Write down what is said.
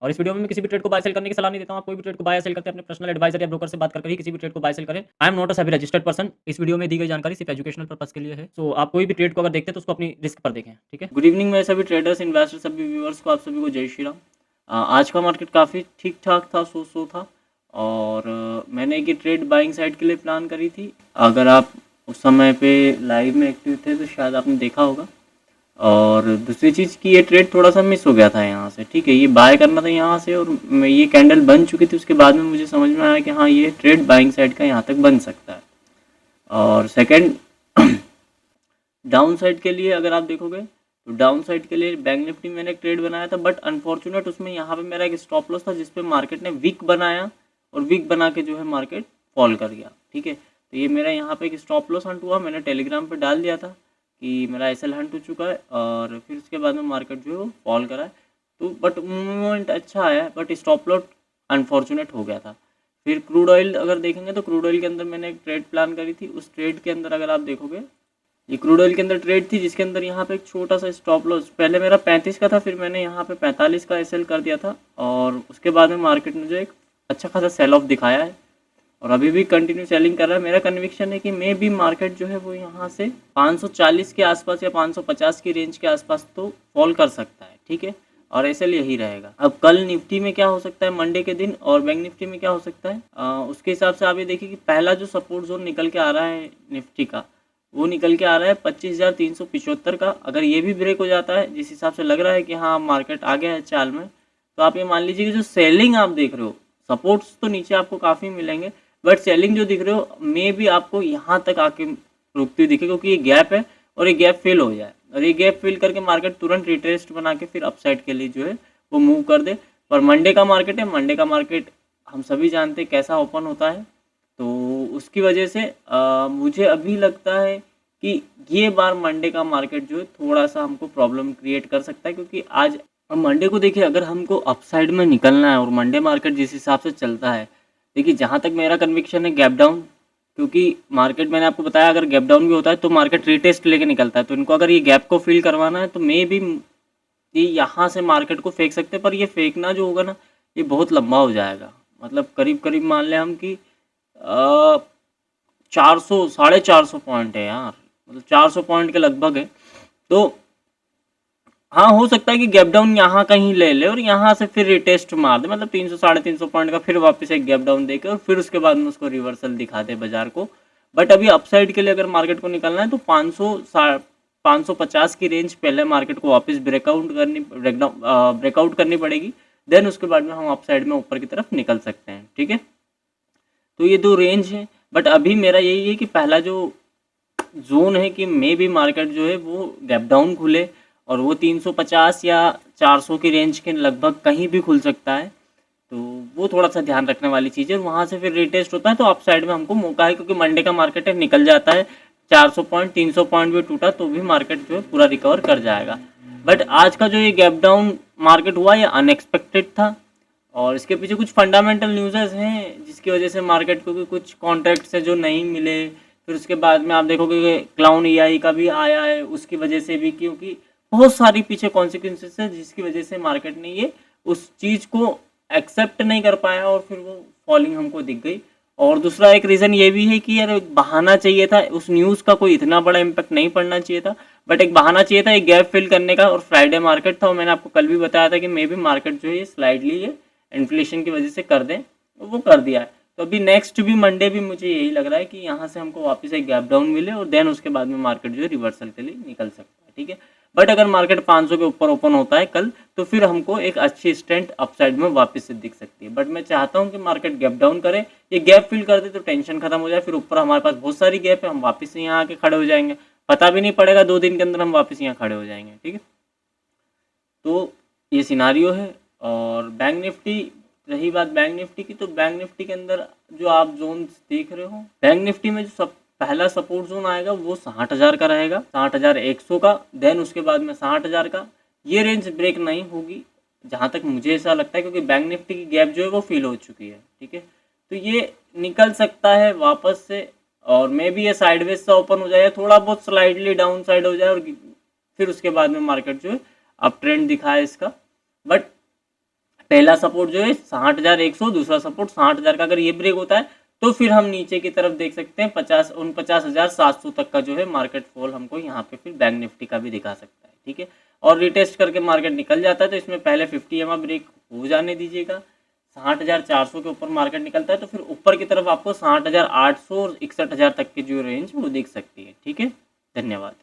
और इस वीडियो में मैं किसी भी ट्रेड को बाय सेल करने की सलाह नहीं देता हूँ। आप कोई भी ट्रेड को बाय या सेल करते हैं अपने पर्सनल एडवाइजर या ब्रोकर से बात कर ही किसी भी ट्रेड को बाय सेल करें। I am not a SEBI registered person. इस वीडियो में दी गई जानकारी सिर्फ एजुकेशनल पर्पस के लिए है। सो आप कोई भी ट्रेड को अगर देखते हैं तो उसको अपनी रिस्क पर देखें, ठीक है। गुड इवनिंग मेरे सभी ट्रेडर्स, इन्वेस्टर्स, सभी व्यूअर्स को, आप सभी को जय श्री राम। आज का मार्केट काफ़ी ठीक ठाक था, सो था। और मैंने एक ट्रेड बाइंग साइड के लिए प्लान करी थी। अगर आप उस समय पे लाइव में एक्टिव थे तो शायद आपने देखा होगा। और दूसरी चीज़ कि ये ट्रेड थोड़ा सा मिस हो गया था यहाँ से, ठीक है। ये बाय करना था यहाँ से और ये कैंडल बन चुकी थी। उसके बाद में मुझे समझ में आया कि हाँ, ये ट्रेड बाइंग साइड का यहाँ तक बन सकता है। और सेकंड, डाउन साइड के लिए अगर आप देखोगे तो डाउन साइड के लिए बैंक निफ्टी मैंने एक ट्रेड बनाया था, बट अनफॉर्चुनेट उसमें यहाँ पे मेरा एक स्टॉप लॉस था जिसपे मार्केट ने वीक बनाया और वीक बना के जो है मार्केट फॉल कर गया, ठीक है। तो ये मेरा यहाँ पे एक स्टॉप लॉस हंट हुआ, मैंने टेलीग्राम पे डाल दिया था कि मेरा एसएल हंट हो चुका है। और फिर उसके बाद में मार्केट जो है वो फॉल करा है। तो बट मूवमेंट अच्छा आया है, बट स्टॉप लॉस अनफॉर्चुनेट हो गया था। फिर क्रूड ऑयल अगर देखेंगे तो क्रूड ऑयल के अंदर मैंने एक ट्रेड प्लान करी थी। उस ट्रेड के अंदर अगर आप देखोगे, ये क्रूड ऑयल के अंदर ट्रेड थी जिसके अंदर यहाँ पे एक छोटा सा स्टॉप लॉस, पहले मेरा 35 का था, फिर मैंने यहाँ पे 45 का एसएल कर दिया था। और उसके बाद में मार्केट ने जो एक अच्छा खासा सेल ऑफ दिखाया है और अभी भी कंटिन्यू सेलिंग कर रहा है। मेरा कन्विक्शन है कि मे भी मार्केट जो है वो यहाँ से 540 के आसपास या 550 की रेंज के आसपास तो फॉल कर सकता है, ठीक है। और एसएल यही रहेगा। अब कल निफ्टी में क्या हो सकता है मंडे के दिन, और बैंक निफ्टी में क्या हो सकता है, उसके हिसाब से आप ये देखिए कि पहला जो सपोर्ट जोन निकल के आ रहा है निफ्टी का, वो निकल के आ रहा है 25,375 का। अगर ये भी ब्रेक हो जाता है जिस हिसाब से लग रहा है कि हाँ मार्केट आ गया है चाल में, तो आप ये मान लीजिए कि जो सेलिंग आप देख रहे हो, सपोर्ट्स तो नीचे आपको काफ़ी मिलेंगे, बट सेलिंग जो दिख रहे हो मे भी आपको यहाँ तक आके रुकती हुई दिखे, क्योंकि ये गैप है और ये गैप फिल हो जाए और ये गैप फिल करके मार्केट तुरंत रिट्रेस्ट बना के फिर अपसाइड के लिए जो है वो मूव कर दे। पर मंडे का मार्केट है, मंडे का मार्केट हम सभी जानते हैं कैसा ओपन होता है। तो उसकी वजह से मुझे अभी लगता है कि ये बार मंडे का मार्केट जो है थोड़ा सा हमको प्रॉब्लम क्रिएट कर सकता है, क्योंकि आज मंडे को देखिए, अगर हमको अपसाइड में निकलना है और मंडे मार्केट जिस हिसाब से चलता है, देखिए जहाँ तक मेरा कन्विक्शन है गैप डाउन, क्योंकि मार्केट मैंने आपको बताया अगर गैप डाउन भी होता है तो मार्केट रीटेस्ट लेके निकलता है। तो इनको अगर ये गैप को फिल करवाना है तो मे भी ये यहाँ से मार्केट को फेंक सकते हैं, पर ये फेंकना जो होगा ना ये बहुत लंबा हो जाएगा। मतलब करीब करीब मान लें हम कि 400 450 पॉइंट है यार, मतलब 400 पॉइंट के लगभग है। तो हाँ, हो सकता है कि गैप डाउन यहाँ कहीं ले ले और यहाँ से फिर रिटेस्ट मार दे, मतलब 300 350 पॉइंट का फिर वापस एक गैप डाउन देके और फिर उसके बाद में उसको रिवर्सल दिखा दे बाजार को। बट अभी अपसाइड के लिए अगर मार्केट को निकलना है तो 550 की रेंज पहले मार्केट को वापस ब्रेकआउट करनी पड़ेगी। देन उसके बाद में हम अपसाइड में ऊपर की तरफ निकल सकते हैं, ठीक है। तो ये दो रेंज है, बट अभी मेरा यही है कि पहला जो जोन है कि मे भी मार्केट जो है वो गैप डाउन खुले और वो 350 या 400 की रेंज के लगभग कहीं भी खुल सकता है। तो वो थोड़ा सा ध्यान रखने वाली चीज़ है। वहाँ से फिर रिटेस्ट होता है तो अप साइड में हमको मौका है, क्योंकि मंडे का मार्केट है निकल जाता है 400 पॉइंट 300 पॉइंट भी टूटा तो भी मार्केट जो है पूरा रिकवर कर जाएगा। बट आज का जो ये गैप डाउन मार्केट हुआ ये अनएक्सपेक्टेड था और इसके पीछे कुछ फंडामेंटल न्यूज़ेस हैं जिसकी वजह से मार्केट को कुछ कॉन्ट्रैक्ट्स है जो नहीं मिले। फिर उसके बाद में आप देखोगे कि क्लाउन ईआई का भी आया है उसकी वजह से भी, क्योंकि बहुत सारी पीछे कॉन्सिक्वेंसेस है जिसकी वजह से मार्केट ने ये उस चीज़ को एक्सेप्ट नहीं कर पाया और फिर वो फॉलिंग हमको दिख गई। और दूसरा एक रीज़न ये भी है कि यार एक बहाना चाहिए था, उस न्यूज़ का कोई इतना बड़ा इम्पैक्ट नहीं पड़ना चाहिए था, बट एक बहाना चाहिए था एक गैप फिल करने का। और फ्राइडे मार्केट था और मैंने आपको कल भी बताया था कि मे भी मार्केट जो है स्लाइडली ये इन्फ्लेशन की वजह से कर दें, तो वो कर दिया है। तो अभी नेक्स्ट भी मंडे भी मुझे यही लग रहा है कि यहाँ से हमको वापस एक गैप डाउन मिले और देन उसके बाद में मार्केट जो है रिवर्सल के लिए निकल सकता है, ठीक है। बट अगर मार्केट 500 के ऊपर ओपन होता है कल तो फिर हमको एक अच्छी स्ट्रेंथ अपसाइड में वापस से दिख सकती है। बट मैं चाहता हूँ कि मार्केट गैप डाउन करे, ये गैप फिल कर दे तो टेंशन खत्म हो जाए, फिर ऊपर हमारे पास बहुत सारी गैप है, हम वापस से यहाँ आके खड़े हो जाएंगे, पता भी नहीं पड़ेगा 2 दिन के अंदर हम वापस यहाँ खड़े हो जाएंगे, ठीक है। तो ये सिनारियो है। और बैंक निफ्टी, रही बात बैंक निफ्टी की, तो बैंक निफ्टी के अंदर जो आप जोन देख रहे हो, बैंक निफ्टी में जो सब पहला सपोर्ट जोन आएगा वो 60,000 का रहेगा, 60,100 का। देन उसके बाद में 60,000 का। ये रेंज ब्रेक नहीं होगी जहाँ तक मुझे ऐसा लगता है, क्योंकि बैंक निफ्टी की गैप जो है वो फिल हो चुकी है, ठीक है। तो ये निकल सकता है वापस से और मे भी ये साइडवेज से ओपन हो जाए, थोड़ा बहुत स्लाइडली डाउन साइड हो जाए और फिर उसके बाद में मार्केट जो है अप ट्रेंड दिखाए इसका। बट पहला सपोर्ट जो है 60,100, दूसरा सपोर्ट 60,000 का। अगर ये ब्रेक होता है तो फिर हम नीचे की तरफ देख सकते हैं 49,700 तक का जो है मार्केट फॉल हमको यहाँ पे फिर बैंक निफ्टी का भी दिखा सकता है। ठीक है, और रिटेस्ट करके मार्केट निकल जाता है तो इसमें पहले 50 EMA ब्रेक हो जाने दीजिएगा। 60,400 के ऊपर मार्केट निकलता है तो फिर ऊपर की तरफ आपको 60,800 और 61,000 तक की जो रेंज वो दिख सकती है। ठीक है, धन्यवाद।